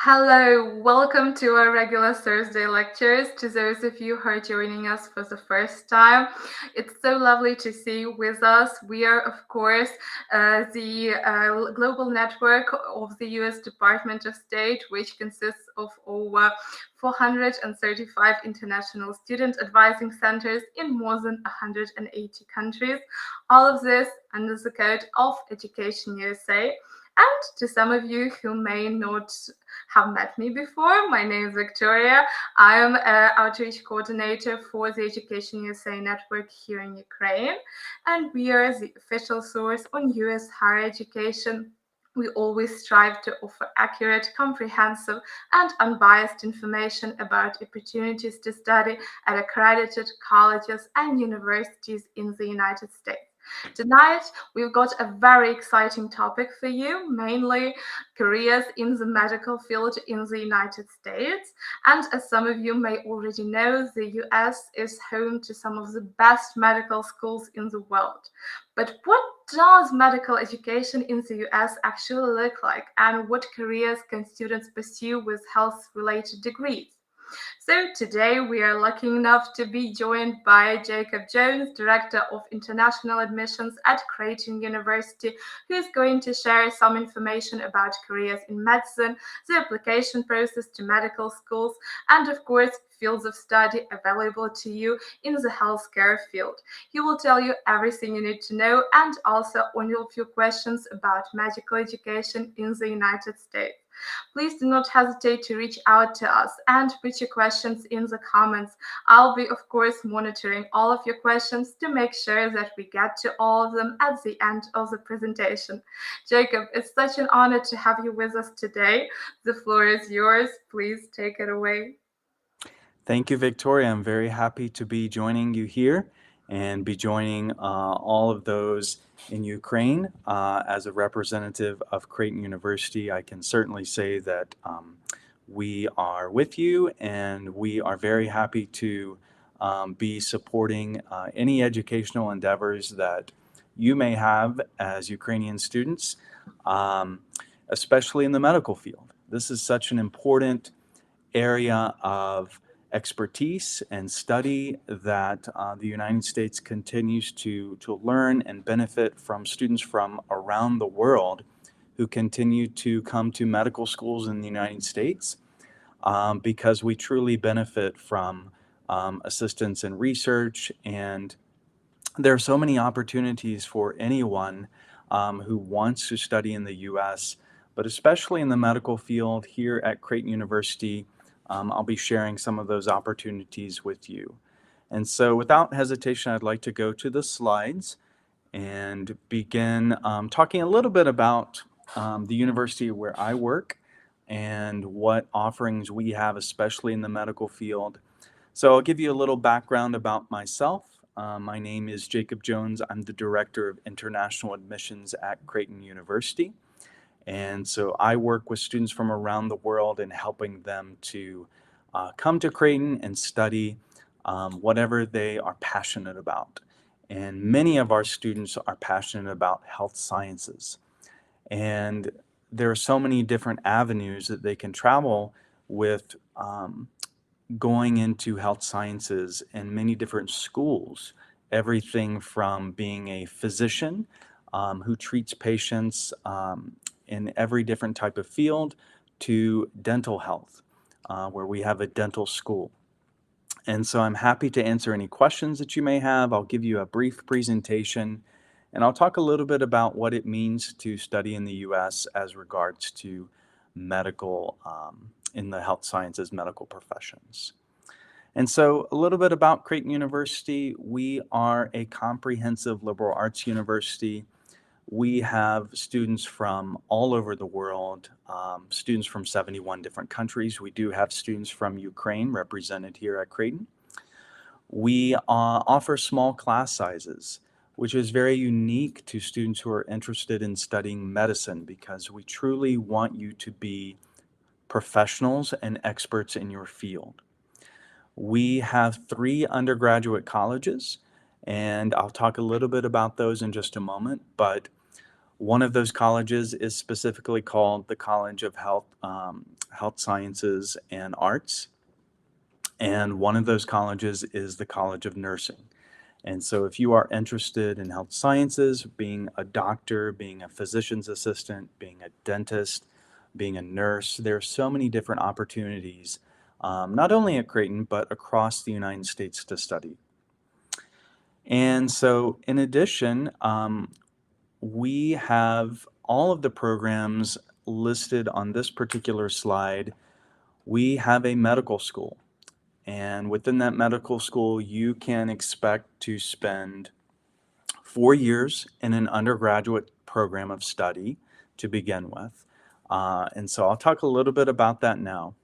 Hello, welcome to our regular Thursday lectures. To those of you who are joining us for the first time, it's so lovely to see you with us. We are, of course, the global network of the US Department of State, which consists of over 435 international student advising centers in more than 180 countries. All of this under the code of Education USA. And to some of you who may not have met me before, my name is Victoria. I am an outreach coordinator for the Education USA network here in Ukraine, and we are the official source on US higher education. We always strive to offer accurate, comprehensive, and unbiased information about opportunities to study at accredited colleges and universities in the United States. Tonight, we've got a very exciting topic for you, mainly careers in the medical field in the United States. And as some of you may already know, the US is home to some of the best medical schools in the world. But what does medical education in the US actually look like, and what careers can students pursue with health-related degrees? So today we are lucky enough to be joined by Jейкобом Джоунс, Director of International Admissions at Creighton University, who is going to share some information about careers in medicine, the application process to medical schools, and of course, fields of study available to you in the healthcare field. He will tell you everything you need to know and also on your few questions about medical education in the United States. Please do not hesitate to reach out to us and put your questions in the comments. I'll be, of course, monitoring all of your questions to make sure that we get to all of them at the end of the presentation. Jacob, it's such an honor to have you with us today. The floor is yours. Please take it away. Thank you, Victoria. I'm very happy to be joining you here and be joining all of those in Ukraine. As a representative of Creighton University, I can certainly say that we are with you, and we are very happy to be supporting any educational endeavors that you may have as Ukrainian students, especially in the medical field. This is such an important area of expertise and study that the United States continues to learn and benefit from students from around the world who continue to come to medical schools in the United States because we truly benefit from assistance in research, and there are so many opportunities for anyone who wants to study in the U.S., but especially in the medical field here at Creighton University. I'll be sharing some of those opportunities with you. And so without hesitation, I'd like to go to the slides and begin talking a little bit about the university where I work and what offerings we have, especially in the medical field. So I'll give you a little background about myself. My name is Jейкобом Джоунс. I'm the Director of International Admissions at Creighton University. And so I work with students from around the world and helping them to come to Creighton and study whatever they are passionate about. And many of our students are passionate about health sciences. And there are so many different avenues that they can travel with going into health sciences in many different schools. Everything from being a physician who treats patients in every different type of field to dental health, where we have a dental school. And so I'm happy to answer any questions that you may have. I'll give you a brief presentation, and I'll talk a little bit about what it means to study in the U.S. as regards to medical, in the health sciences, medical professions. And so a little bit about Creighton University. We are a comprehensive liberal arts university. We have students from all over the world, students from 71 different countries. We do have students from Ukraine represented here at Creighton. We offer small class sizes, which is very unique to students who are interested in studying medicine, because we truly want you to be professionals and experts in your field. We have 3 undergraduate colleges, and I'll talk a little bit about those in just a moment, but One of those colleges is specifically called the College of Health Sciences and Arts. And one of those colleges is the College of Nursing. And so if you are interested in health sciences, being a doctor, being a physician's assistant, being a dentist, being a nurse, there are so many different opportunities, not only at Creighton, but across the United States to study. And so in addition, we have all of the programs listed on this particular slide. We have a medical school. And within that medical school, you can expect to spend 4 years in an undergraduate program of study to begin with. And so I'll talk a little bit about that now.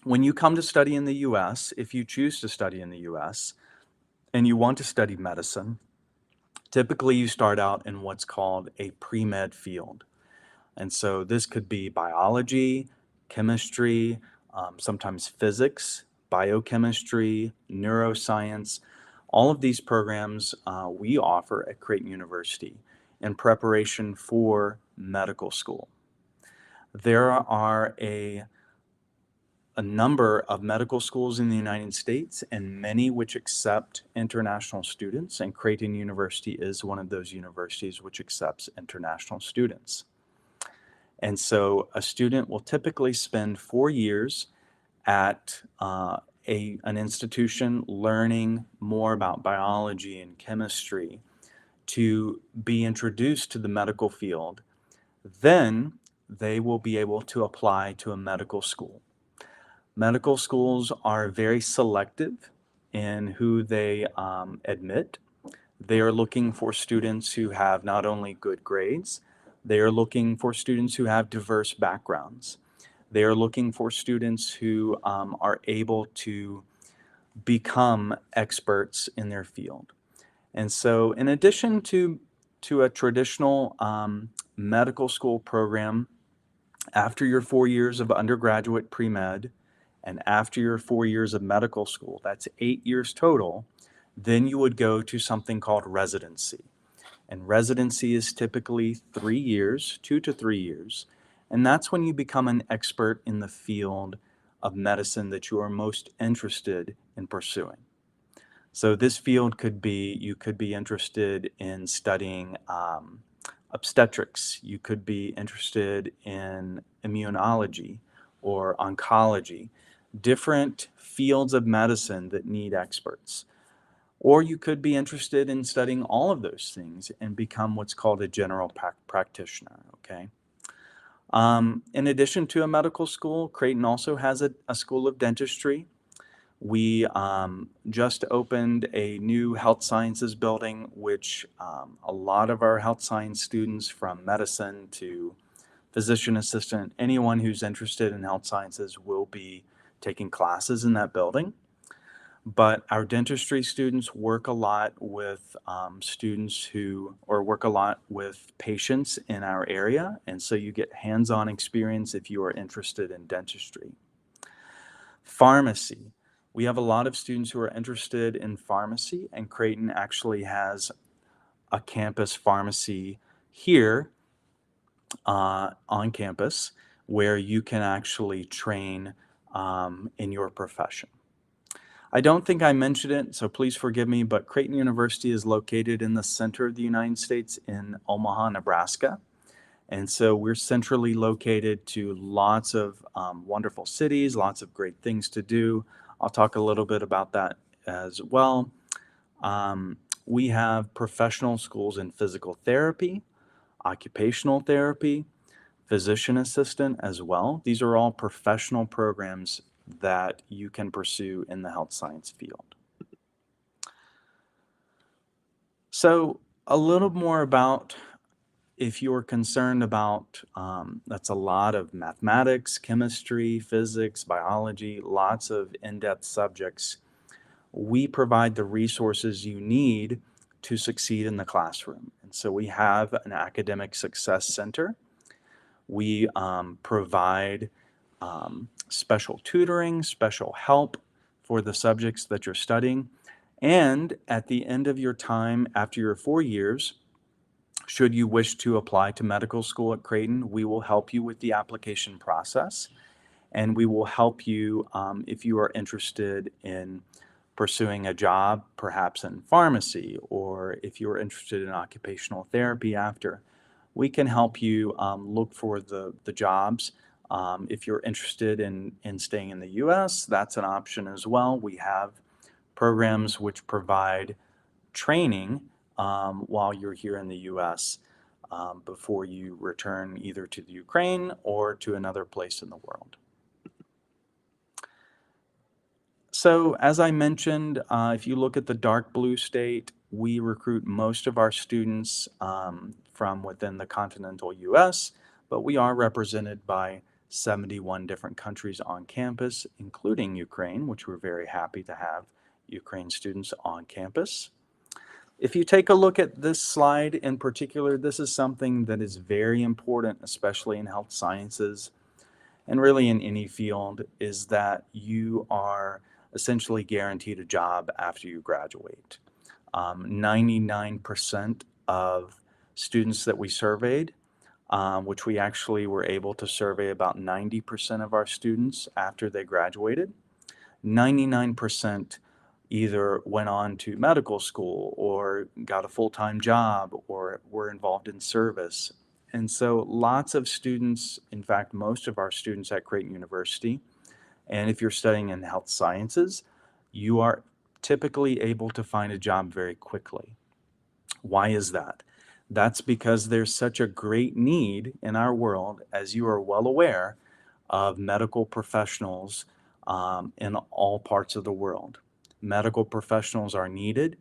When you come to study in the US, if you choose to study in the US and you want to study medicine, typically you start out in what's called a pre-med field. And so this could be biology, chemistry, sometimes physics, biochemistry, neuroscience. All of these programs we offer at Creighton University in preparation for medical school. There are a number of medical schools in the United States, and many which accept international students, and Creighton University is one of those universities which accepts international students. And so a student will typically spend 4 years at an institution learning more about biology and chemistry to be introduced to the medical field. Then they will be able to apply to a medical school. Medical schools are very selective in who they admit. They are looking for students who have not only good grades, they are looking for students who have diverse backgrounds. They are looking for students who are able to become experts in their field. And so in addition to a traditional medical school program, after your 4 years of undergraduate pre-med and after your 4 years of medical school, that's 8 years total, then you would go to something called residency. And residency is typically 3 years, 2 to 3 years. And that's when you become an expert in the field of medicine that you are most interested in pursuing. So this field could be, you could be interested in studying obstetrics. You could be interested in immunology or oncology, different fields of medicine that need experts. Or you could be interested in studying all of those things and become what's called a general practitioner, okay? In addition to a medical school, Creighton also has a school of dentistry. We just opened a new health sciences building, which a lot of our health science students, from medicine to physician assistant, anyone who's interested in health sciences will be taking classes in that building. But our dentistry students work a lot with work a lot with patients in our area. And so you get hands-on experience if you are interested in dentistry. Pharmacy. We have a lot of students who are interested in pharmacy, and Creighton actually has a campus pharmacy here on campus where you can actually train in your profession. I don't think I mentioned it, so please forgive me, but Creighton University is located in the center of the United States in Omaha, Nebraska. And so we're centrally located to lots of wonderful cities, lots of great things to do. I'll talk a little bit about that as well. We have professional schools in physical therapy, occupational therapy, physician assistant as well. These are all professional programs that you can pursue in the health science field. So a little more about, if you're concerned about, that's a lot of mathematics, chemistry, physics, biology, lots of in-depth subjects. We provide the resources you need to succeed in the classroom. And so we have an academic success center. We provide special tutoring, special help for the subjects that you're studying. And at the end of your time, after your 4 years, Should you wish to apply to medical school at Creighton, we will help you with the application process, and we will help you if you are interested in pursuing a job, perhaps in pharmacy, or if you're interested in occupational therapy after. We can help you look for the jobs. If you're interested in staying in the US, that's an option as well. We have programs which provide training while you're here in the US before you return either to the Ukraine or to another place in the world. So as I mentioned, if you look at the dark blue state, we recruit most of our students from within the continental US, but we are represented by 71 different countries on campus, including Ukraine, which we're very happy to have Ukraine students on campus. If you take a look at this slide in particular, this is something that is very important, especially in health sciences and really in any field, is that you are essentially guaranteed a job after you graduate. 99% of students that we surveyed, which we actually were able to survey about 90% of our students after they graduated, 99% either went on to medical school or got a full-time job or were involved in service. And so lots of students, in fact, most of our students at Creighton University, and if you're studying in health sciences, you are typically able to find a job very quickly. Why is that? That's because there's such a great need in our world, as you are well aware, of medical professionals in all parts of the world. Medical professionals are needed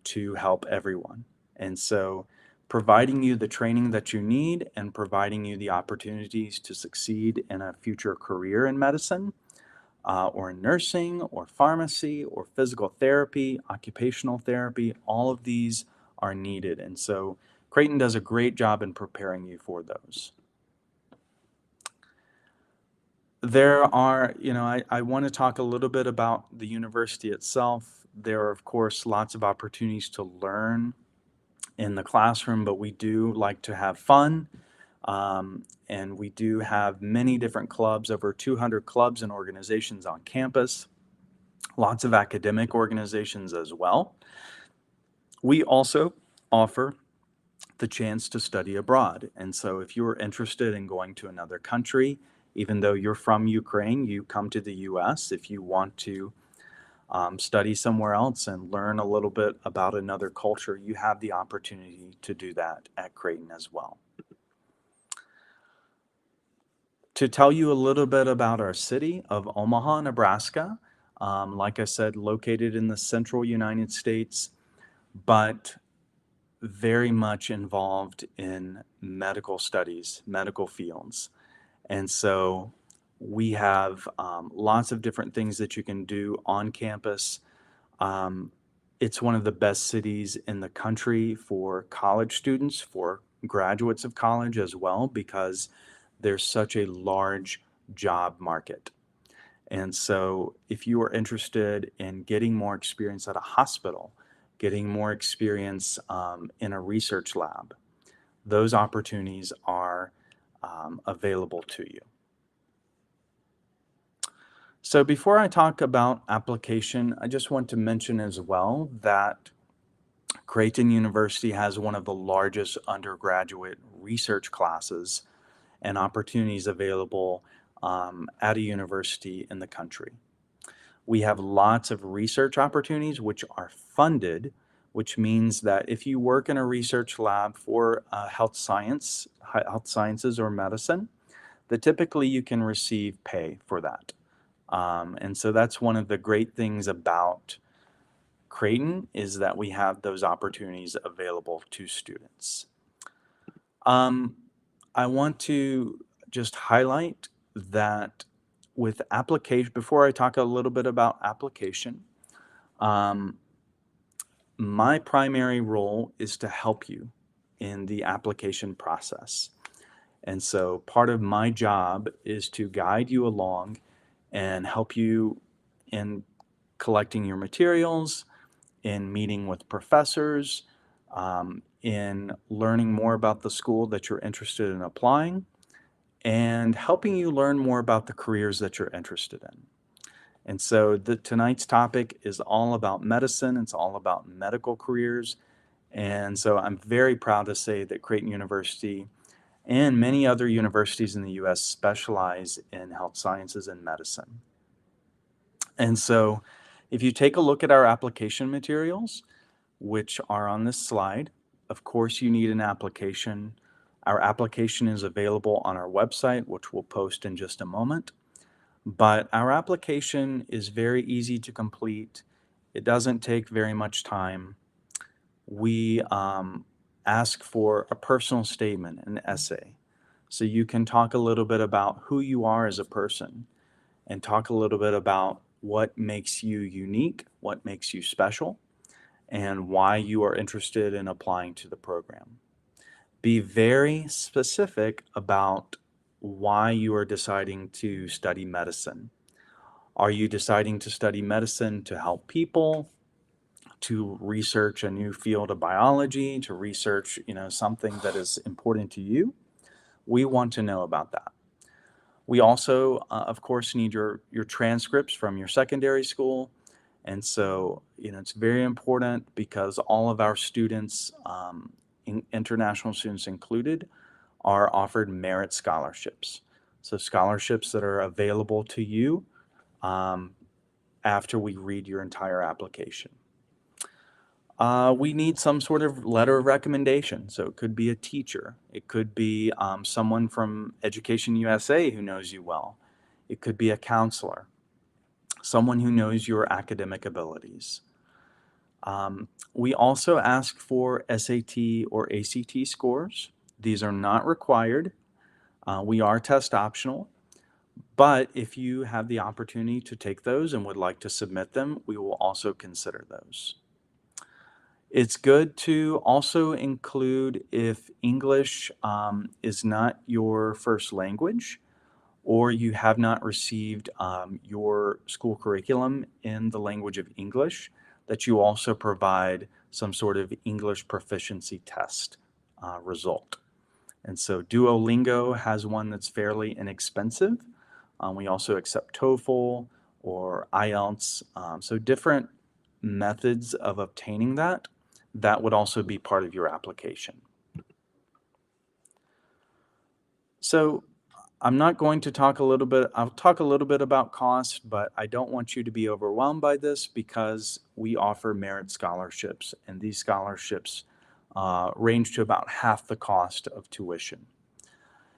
to help everyone. And so providing you the training that you need and providing you the opportunities to succeed in a future career in medicine or in nursing or pharmacy or physical therapy, occupational therapy, all of these are needed. And so Creighton does a great job in preparing you for those. There are, I want to talk a little bit about the university itself. There are, of course, lots of opportunities to learn in the classroom, but we do like to have fun. And we do have many different clubs, over 200 clubs and organizations on campus, lots of academic organizations as well. We also offer the chance to study abroad. And so if you're interested in going to another country, even though you're from Ukraine, you come to the US. If you want to study somewhere else and learn a little bit about another culture, you have the opportunity to do that at Creighton as well. To tell you a little bit about our city of Omaha, Nebraska, like I said, located in the central United States, but very much involved in medical studies, medical fields. And so we have lots of different things that you can do on campus. It's one of the best cities in the country for college students, for graduates of college as well, because there's such a large job market. And so if you are interested in getting more experience at a hospital, getting more experience in a research lab, those opportunities are available to you. So before I talk about application, I just want to mention as well that Creighton University has one of the largest undergraduate research classes and opportunities available at a university in the country. We have lots of research opportunities which are funded, which means that if you work in a research lab for health sciences or medicine, that typically you can receive pay for that. And so that's one of the great things about Creighton, is that we have those opportunities available to students. I want to just highlight that with application, before I talk a little bit about application, my primary role is to help you in the application process. And so part of my job is to guide you along and help you in collecting your materials, in meeting with professors, in learning more about the school that you're interested in applying and helping you learn more about the careers that you're interested in. And so tonight's topic is all about medicine. It's all about medical careers. And so I'm very proud to say that Creighton University and many other universities in the U.S. specialize in health sciences and medicine. And so if you take a look at our application materials, which are on this slide, of course you need an application. Our application is available on our website, which we'll post in just a moment. But our application is very easy to complete. It doesn't take very much time. We ask for a personal statement, an essay. So you can talk a little bit about who you are as a person and talk a little bit about what makes you unique, what makes you special, and why you are interested in applying to the program. Be very specific about why you are deciding to study medicine. Are you deciding to study medicine to help people, to research a new field of biology, to research, something that is important to you? We want to know about that. We also, of course, need your transcripts from your secondary school. And so, it's very important because all of our students, international students included, are offered merit scholarships. So scholarships that are available to you after we read your entire application. We need some sort of letter of recommendation. So it could be a teacher. It could be someone from Education USA who knows you well. It could be a counselor, someone who knows your academic abilities. We also ask for SAT or ACT scores. These are not required. We are test optional. But if you have the opportunity to take those and would like to submit them, we will also consider those. It's good to also include if English is not your first language, or you have not received your school curriculum in the language of English, that you also provide some sort of English proficiency test result. And so Duolingo has one that's fairly inexpensive. We also accept TOEFL or IELTS. So different methods of obtaining that would also be part of your application. So I'm not going to talk a little bit, I'll talk a little bit about cost, but I don't want you to be overwhelmed by this because we offer merit scholarships, and these scholarships range to about half the cost of tuition.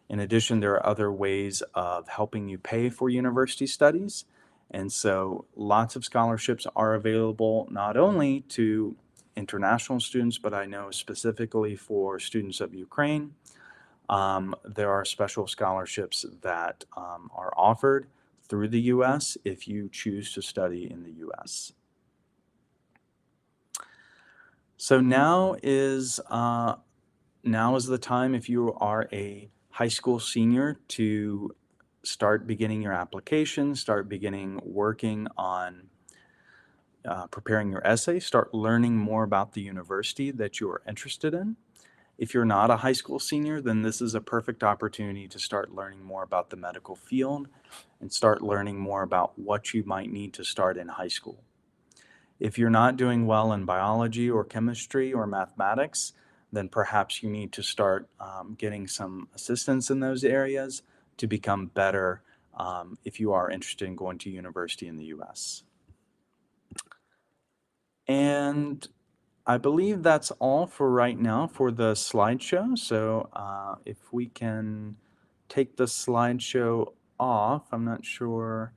In addition, there are other ways of helping you pay for university studies, and so lots of scholarships are available not only to international students, but I know specifically for students of Ukraine. There are special scholarships that are offered through the U.S. if you choose to study in the U.S. So now is the time, if you are a high school senior, to start beginning your application, start beginning working on preparing your essay, start learning more about the university that you are interested in. If you're not a high school senior, then this is a perfect opportunity to start learning more about the medical field and start learning more about what you might need to start in high school. If you're not doing well in biology or chemistry or mathematics, then perhaps you need to start getting some assistance in those areas to become better if you are interested in going to university in the U.S. And I believe that's all for right now for the slideshow. So if we can take the slideshow off, I'm not sure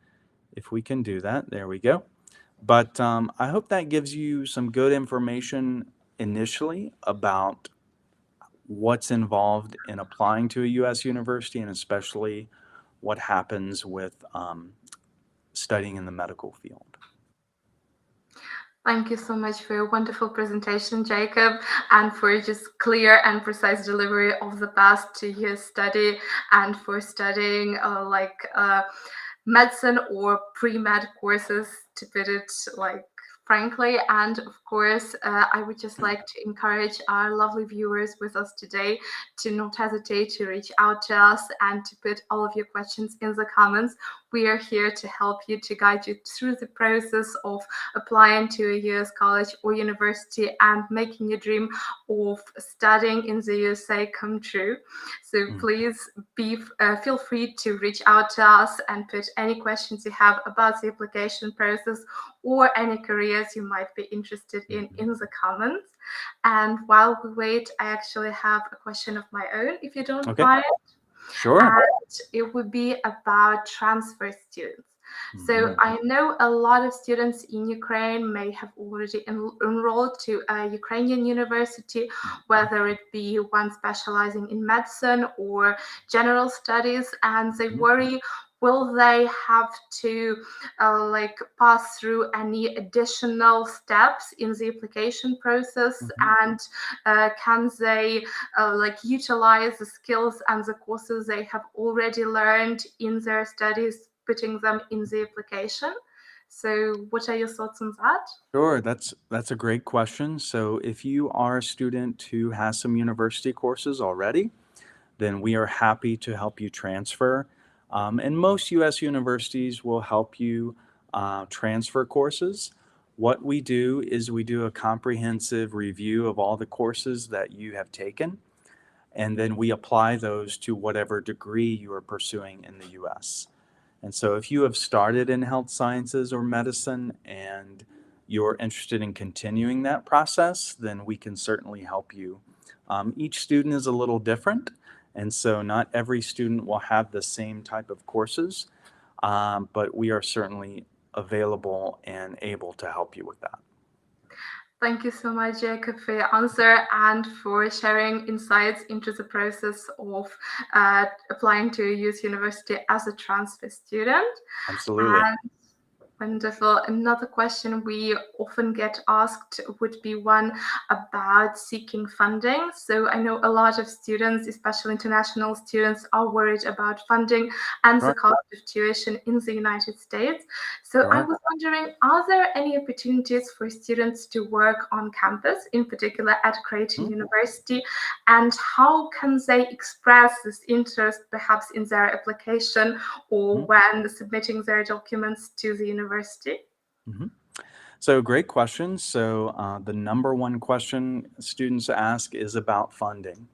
if we can do that. There we go. But I hope that gives you some good information initially about what's involved in applying to a U.S. university, and especially what happens with studying in the medical field. Thank you so much for your wonderful presentation, Jacob, and for just clear and precise delivery of the past 2 years study and for studying medicine or pre-med courses, to put it frankly. And of course, I would just like to encourage our lovely viewers with us today to not hesitate to reach out to us and to put all of your questions in the comments. We are here to help you, to guide you through the process of applying to a US college or university and making your dream of studying in the USA come true. So please feel free to reach out to us and put any questions you have about the application process or any careers you might be interested in the comments. And while we wait, I actually have a question of my own, if you don't mind. Sure. And it would be about transfer students. So I know a lot of students in Ukraine may have already enrolled to a Ukrainian university, whether it be one specializing in medicine or general studies, and they worry, will they have to pass through any additional steps in the application process, and can they utilize the skills and the courses they have already learned in their studies, putting them in the application? So what are your thoughts on that? Sure, that's a great question. So if you are a student who has some university courses already, then we are happy to help you transfer. And most US universities will help you transfer courses. What we do is we do a comprehensive review of all the courses that you have taken, and then we apply those to whatever degree you are pursuing in the US. And so if you have started in health sciences or medicine and you're interested in continuing that process, then we can certainly help you. Each student is a little different, and so not every student will have the same type of courses, but we are certainly available and able to help you with that. Thank you so much, Jacob, for your answer and for sharing insights into the process of applying to a US university as a transfer student. Absolutely. And wonderful. Another question we often get asked would be one about seeking funding. So I know a lot of students, especially international students, are worried about funding and the cost of tuition in the United States. So I was wondering, are there any opportunities for students to work on campus, in particular at Creighton University, and how can they express this interest perhaps in their application or when submitting their documents to the university? So great question. So the number one question students ask is about funding,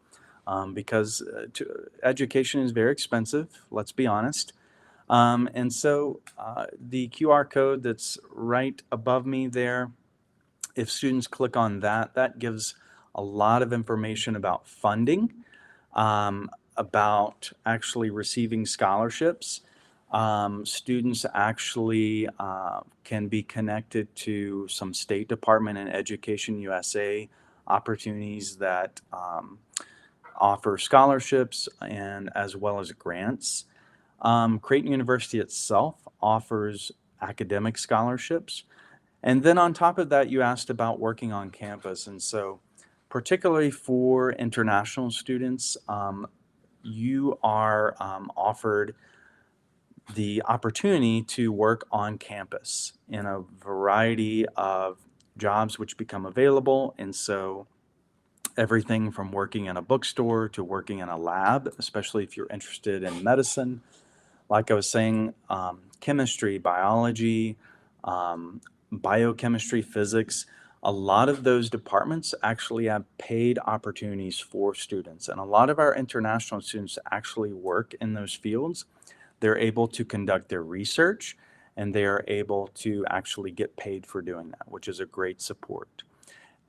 because education is very expensive, let's be honest. And so the QR code that's right above me there, if students click on that, that gives a lot of information about funding, about actually receiving scholarships. Students actually can be connected to some State Department and Education USA opportunities that offer scholarships and as well as grants. Creighton University itself offers academic scholarships. And then on top of that, you asked about working on campus. And so particularly for international students, you are offered the opportunity to work on campus in a variety of jobs which become available. And so everything from working in a bookstore to working in a lab, especially if you're interested in medicine. Like I was saying, chemistry, biology, biochemistry, physics, a lot of those departments actually have paid opportunities for students. And a lot of our international students actually work in those fields. They're able to conduct their research, and they are able to actually get paid for doing that, which is a great support.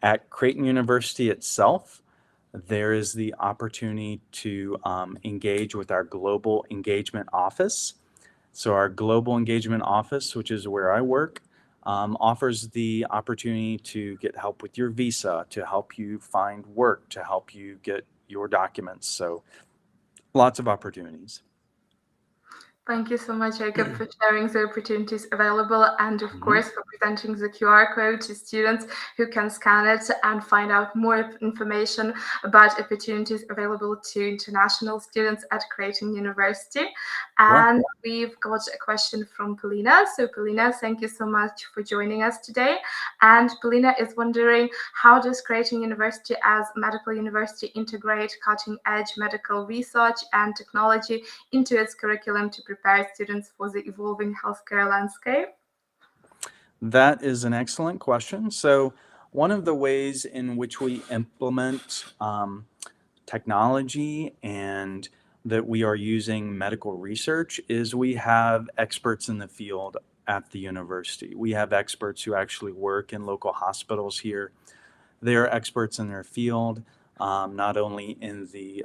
At Creighton University itself, there is the opportunity to engage with our Global Engagement Office. So our Global Engagement Office, which is where I work, offers the opportunity to get help with your visa, to help you find work, to help you get your documents. So lots of opportunities. Thank you so much, Jacob, for sharing the opportunities available and, of Mhm. course, for presenting the QR code to students who can scan it and find out more information about opportunities available to international students at Creighton University. Sure. And we've got a question from Polina. So, Polina, thank you so much for joining us today. And Polina is wondering, how does Creighton University as a medical university integrate cutting-edge medical research and technology into its curriculum to prepare students for the evolving healthcare landscape? That is an excellent question. So, one of the ways in which we implement technology and that we are using medical research is we have experts in the field at the university. We have experts who actually work in local hospitals here. They're experts in their field, not only in the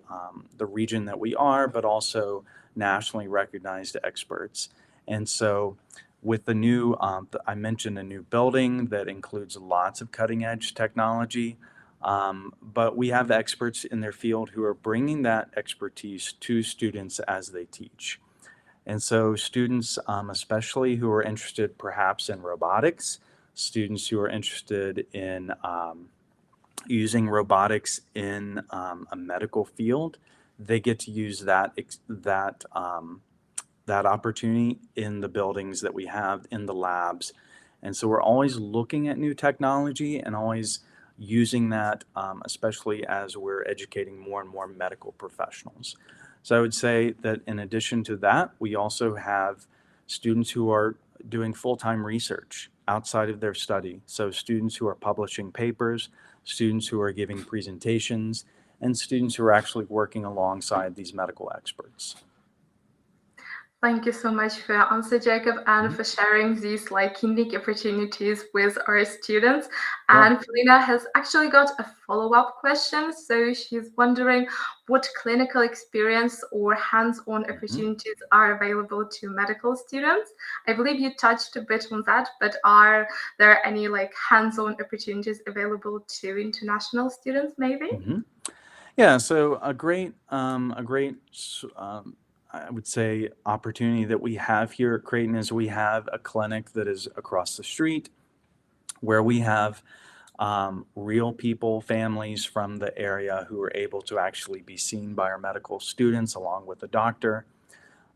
region that we are, but also nationally recognized experts. And so, with the new, I mentioned a new building that includes lots of cutting edge technology, but we have experts in their field who are bringing that expertise to students as they teach. And so, students, especially who are interested perhaps in robotics, students who are interested in using robotics in a medical field, they get to use that opportunity in the buildings that we have, in the labs. And so we're always looking at new technology and always using that, especially as we're educating more and more medical professionals. So I would say that in addition to that, we also have students who are doing full-time research outside of their study. So students who are publishing papers, students who are giving presentations, and students who are actually working alongside these medical experts. Thank you so much for your answer, Jacob, and for sharing these unique opportunities with our students. And Polina has actually got a follow-up question. So she's wondering what clinical experience or hands-on opportunities are available to medical students. I believe you touched a bit on that, but are there any hands-on opportunities available to international students, maybe? Yeah, so a great I would say opportunity that we have here at Creighton is we have a clinic that is across the street where we have real people, families from the area who are able to actually be seen by our medical students along with the doctor.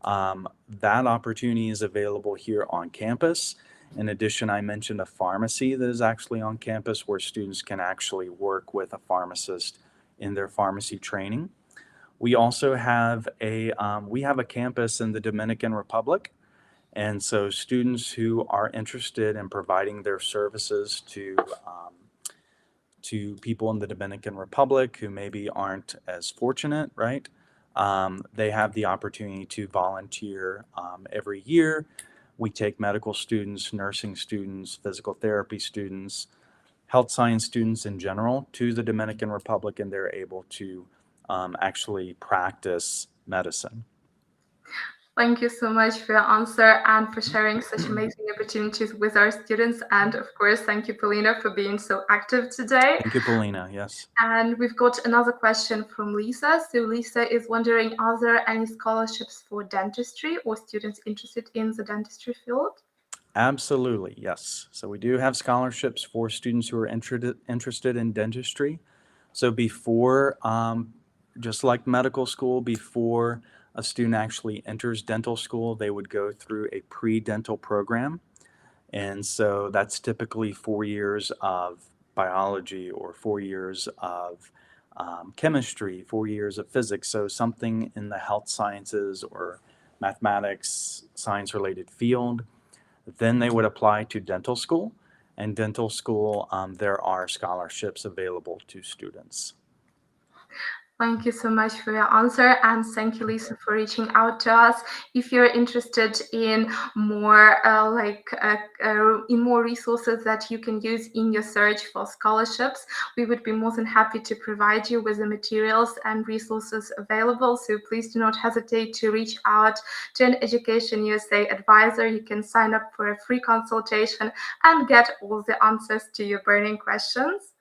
That opportunity is available here on campus. In addition, I mentioned a pharmacy that is actually on campus where students can actually work with a pharmacist in their pharmacy training. We also have a campus in the Dominican Republic, and so students who are interested in providing their services to people in the Dominican Republic who maybe aren't as fortunate, right? They have the opportunity to volunteer every year. We take medical students, nursing students, physical therapy students, health science students in general to the Dominican Republic, and they're able to actually practice medicine. Thank you so much for your answer and for sharing such amazing opportunities with our students. And of course, thank you, Polina, for being so active today. Thank you, Polina. Yes. And we've got another question from Lisa. So Lisa is wondering, are there any scholarships for dentistry or students interested in the dentistry field? Absolutely, yes. So we do have scholarships for students who are interested in dentistry. So before, just like medical school, before a student actually enters dental school, they would go through a pre-dental program. And so that's typically 4 years of biology or 4 years of chemistry, 4 years of physics. So something in the health sciences or mathematics, science-related field. Then they would apply to dental school. And dental school, there are scholarships available to students. Thank you so much for your answer, and thank you, Lisa, for reaching out to us. If you're interested in more more resources that you can use in your search for scholarships, we would be more than happy to provide you with the materials and resources available. So please do not hesitate to reach out to an Education USA advisor. You can sign up for a free consultation and get all the answers to your burning questions.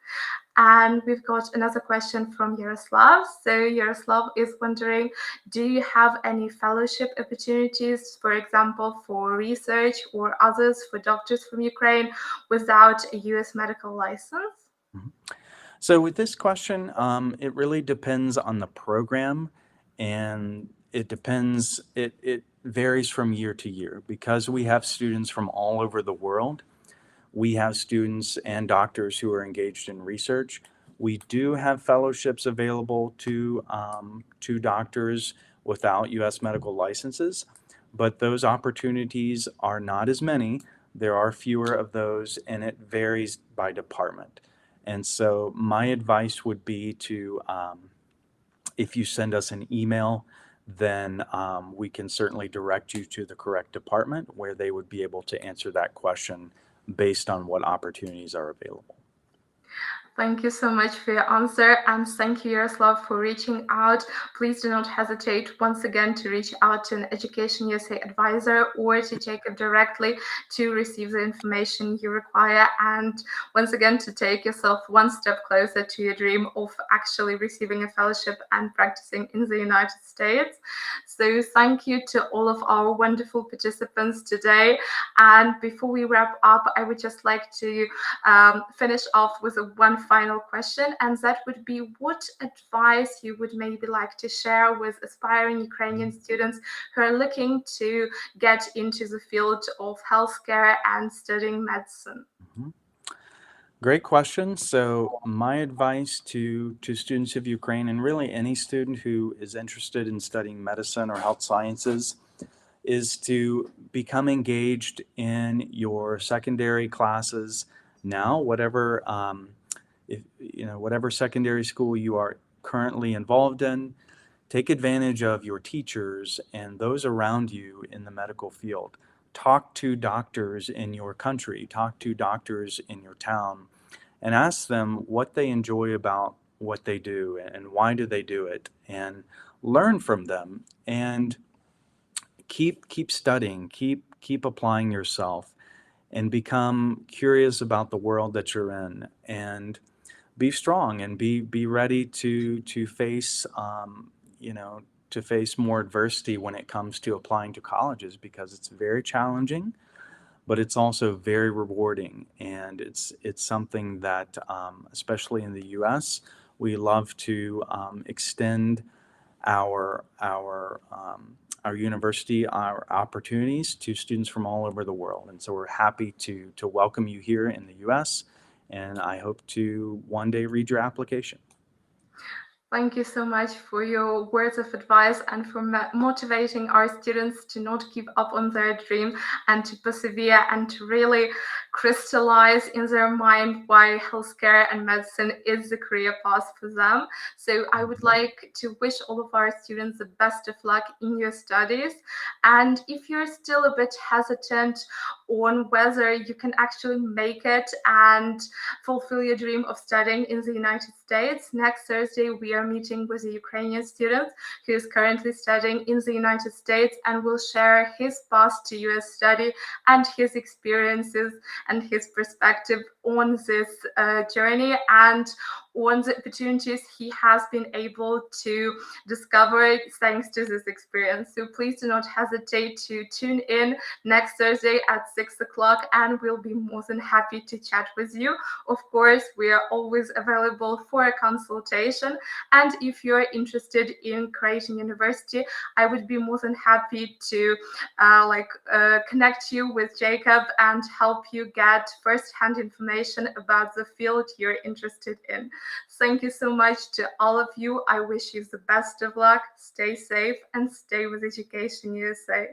And we've got another question from Yaroslav. So Yaroslav is wondering, do you have any fellowship opportunities, for example, for research or others for doctors from Ukraine without a US medical license? So with this question, it really depends on the program, and it varies from year to year. Because we have students from all over the world, we have students and doctors who are engaged in research. We do have fellowships available to doctors without U.S. medical licenses, but those opportunities are not as many. There are fewer of those, and it varies by department. And so my advice would be to, if you send us an email, then we can certainly direct you to the correct department where they would be able to answer that question based on what opportunities are available. Thank you so much for your answer, and thank you, Yaroslav, for reaching out. Please do not hesitate once again to reach out to an Education USA advisor or to Jacob directly to receive the information you require, and once again to take yourself one step closer to your dream of actually receiving a fellowship and practicing in the United States. So thank you to all of our wonderful participants today. And before we wrap up, I would just like to finish off with one final question, and that would be, what advice you would maybe like to share with aspiring Ukrainian students who are looking to get into the field of healthcare and studying medicine? Great question. So my advice to students of Ukraine, and really any student who is interested in studying medicine or health sciences, is to become engaged in your secondary classes now, whatever whatever secondary school you are currently involved in. Take advantage of your teachers and those around you in the medical field. Talk to doctors in your country, talk to doctors in your town, and ask them what they enjoy about what they do and why do they do it, and learn from them, and keep studying, keep applying yourself, and become curious about the world that you're in, and be strong and be ready to face to face more adversity when it comes to applying to colleges, because it's very challenging, but it's also very rewarding, and it's something that especially in the U.S. we love to extend our university, our opportunities to students from all over the world. And so we're happy to welcome you here in the U.S., and I hope to one day read your application. Thank you so much for your words of advice and for motivating our students to not give up on their dream and to persevere and to really crystallize in their mind why healthcare and medicine is the career path for them. So I would like to wish all of our students the best of luck in your studies. And if you're still a bit hesitant on whether you can actually make it and fulfill your dream of studying in the United States, next Thursday we are meeting with a Ukrainian student who is currently studying in the United States and will share his path to US study and his experiences and his perspective on this journey and on the opportunities he has been able to discover thanks to this experience. So please do not hesitate to tune in next Thursday at 6 o'clock, and we'll be more than happy to chat with you. Of course, we are always available for a consultation, and if you're interested in Creighton University, I would be more than happy to connect you with Jacob and help you get first-hand information about the field you're interested in. Thank you so much to all of you. I wish you the best of luck. Stay safe and stay with Education USA.